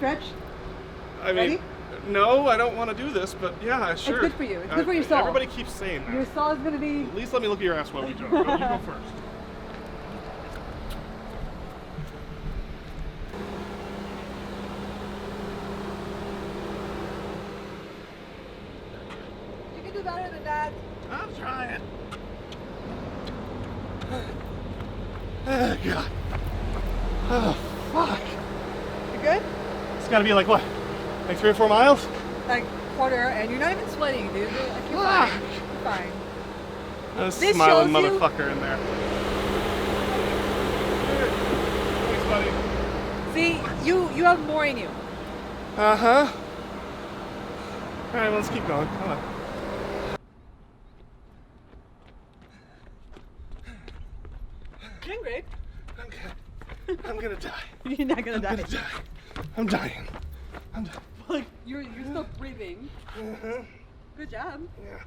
stretch? I mean, Ready? no, I don't want to do this, but yeah, sure. It's good for you. It's good for your soul. Everybody keeps saying that. Your soul is going to be... At least let me look at your ass while we jump. You go first. You can do better than that. I'm trying. Oh, God. Oh, fuck. You good? It's got to be like, what? Like 3 or 4 miles? Like quarter, and you're not even sweating, dude. Like, you're Fuck. fine. You're fine. There's a This smiling shows you- motherfucker in there. Thanks, buddy. See, you have more in you. Uh-huh. All right, let's keep going. Come on. Doing great. I'm gonna die. You're not gonna die. I'm gonna die. I'm dying. I'm dying. Like, you're still breathing. Uh-huh. Good job. Yeah.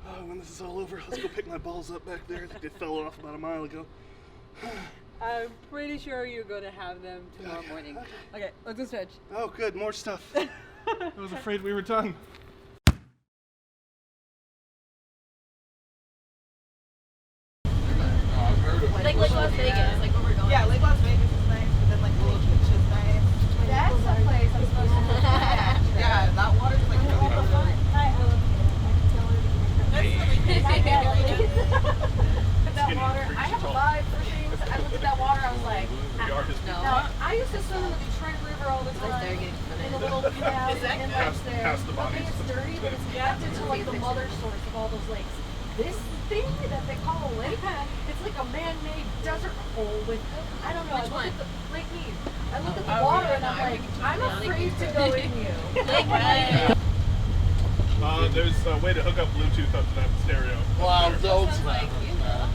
Oh, when this is all over, let's go pick my balls up back there. They fell off about a mile ago. I'm pretty sure you're gonna have them tomorrow morning. Okay, let's go stretch. Oh, good. More stuff. I was afraid we were done. Like Las Vegas, like where we're going. Yeah, like Las Vegas is nice, but then like Little Beach is nice. That's the place I'm supposed to look at. Yeah, that water's like really good. That water, I have a vibe for things. I looked at that water, I was like, no. I used to swim in the Detroit River all the time. In the little canal. And Past the bodies. Okay, it's dirty, but it's connected to like the mother source of all those lakes. This thing that they call a lake, it's like a man-made desert hole with, I don't know. Which one? Lake Mead. I look at the water and I'm like, I'm afraid to go in you. There's a way to hook up Bluetooth up to that stereo. Wow, don't Like, you know.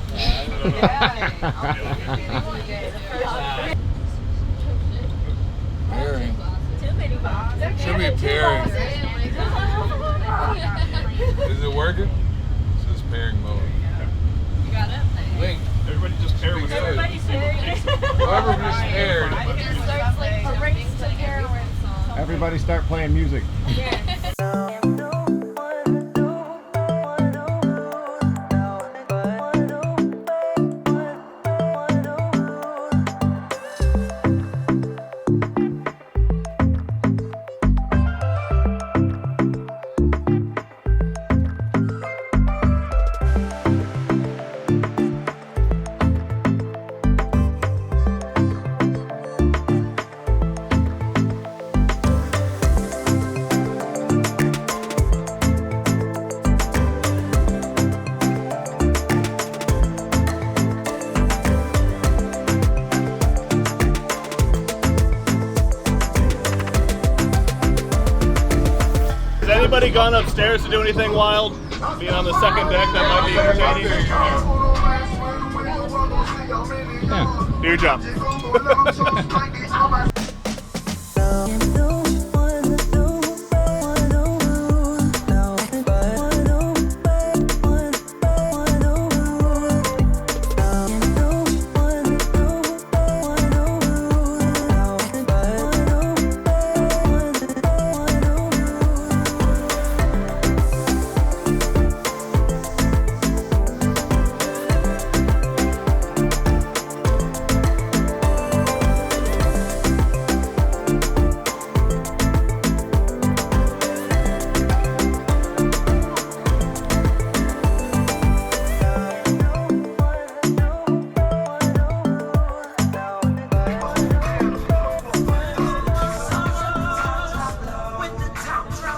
pairing. Too many boxes. Should be pairing. Is it working? It says pairing mode. You got it? Link. Everybody just pair with Everybody's pairing. Whoever just paired. It starts like a race to heroin song. Everybody start playing music. Has anybody gone upstairs to do anything wild? Being on the second deck, that might be entertaining. Yeah. Do your job.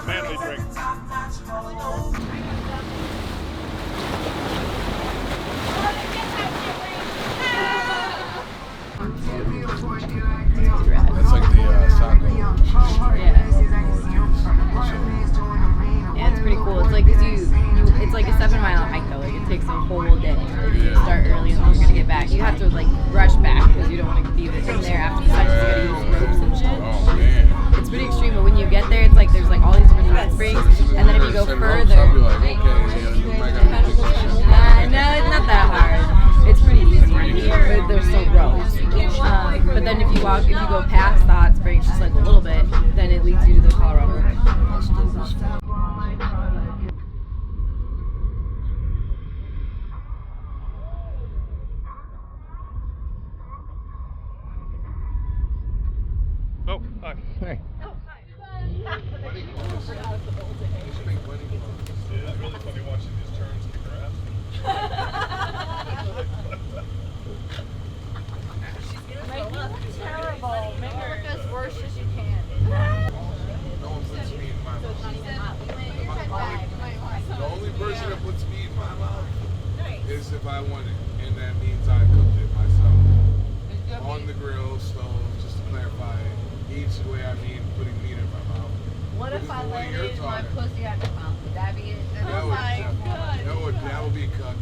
Manly drink. That's like the Saco. Yeah, it's pretty cool. It's like, cause it's like a 7-mile hike though. Like it takes a whole day. Like you start early and then you're gonna get back. You have to like rush back because you don't want to be in there after the sunset. You gotta use ropes and shit. Oh man. It's pretty extreme, but when you get there, it's like there's like all these different hot springs, and then if you go Set further, ropes, I'll be like, okay, you might gotta pick this shit. no, it's not that hard. It's pretty easy, but there's still ropes. But then then if you go past the hot springs just like a little bit, then it leads you to the Colorado River. That's dope as fuck. Oh, hi. Hey. Yeah, it's really funny watching these turns kick her ass. Terrible. Make her look as worse as you can. No one puts meat in my mouth. The only person that puts meat in my mouth is if I want it, and that means I cooked it myself. On the grill, stove, just to clarify, each way I mean putting meat in my mouth. What if Because I the way you're landed my talking- pussy on your mouth? Would that be it? That would, that would be cut.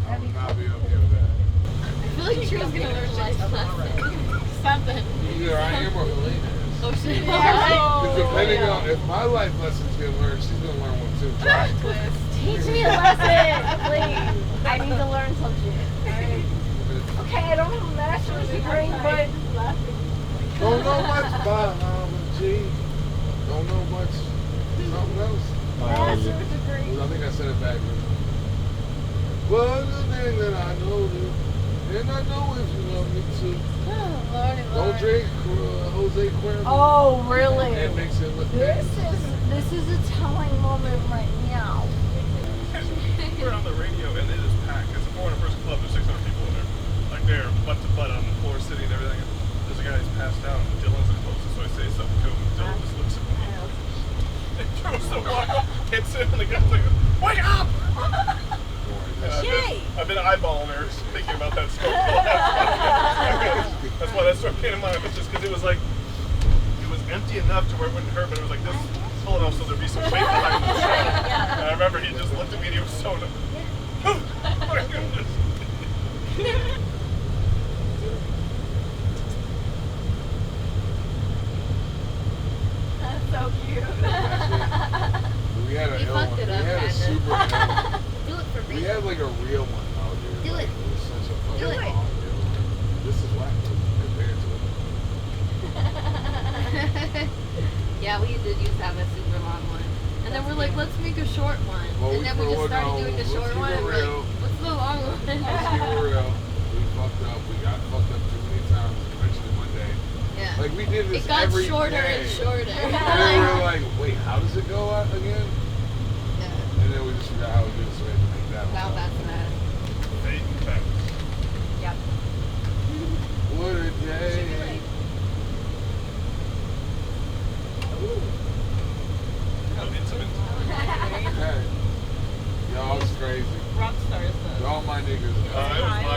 I would not be okay with that. I feel like she was gonna learn a life lesson. Something. Either I am or Helena is. Oh shit. Because depending on if my life lessons get learned, she's gonna learn one too. Teach me a lesson, please. I need to learn some shit. Okay, I don't have a master's degree, but Don't know much biology. Don't know much something else. master's degree. I think I said it backwards. Well, the thing that I know you, and I know if you love me too. Don't drink Jose Cuervo. Oh, really? It makes it look This is a telling moment right now. We're on the radio and it is packed. It's a 400-person club. There's 600 people in there. Like they're butt to butt on the floor, sitting and everything. There's a guy who's passed out. And Dylan's the closest, so I say something to him. Dylan just looks at me. It throws the water, hits him, and the guy's like, "Wake up!" I've been eyeballing her, thinking about that story. That's why that story came to mind. It's just because it was like, it was empty enough to where it wouldn't hurt, but it was like this full enough so there'd be some weight behind the shoulder. And I remember he just looked at me and he was so. Oh my goodness. That's so cute. We had a You ill fucked one. it We up, had a kinda. super ill one. Do it for We me. had like a real one out here. Do like, it. was such a fucking Do it. long deal. This is whack compared to it. Yeah, we did used to have a super long one. And then we're like, let's make a short one. Well, And then we just started doing the let's short keep one. it And we're real. like, what's the long one? Let's keep it real. We fucked up. We got fucked up too many times. Eventually one day. Yeah. Like we did this It got every shorter day. and shorter. And then we were like, wait, how does it go out again? Yeah. And then we just forgot how to do it, so we had to make that Now one. that's that. Fake facts. Yep. What a day. How intimate. Hey. Y'all was crazy. Rock star stuff. All my niggas. It was my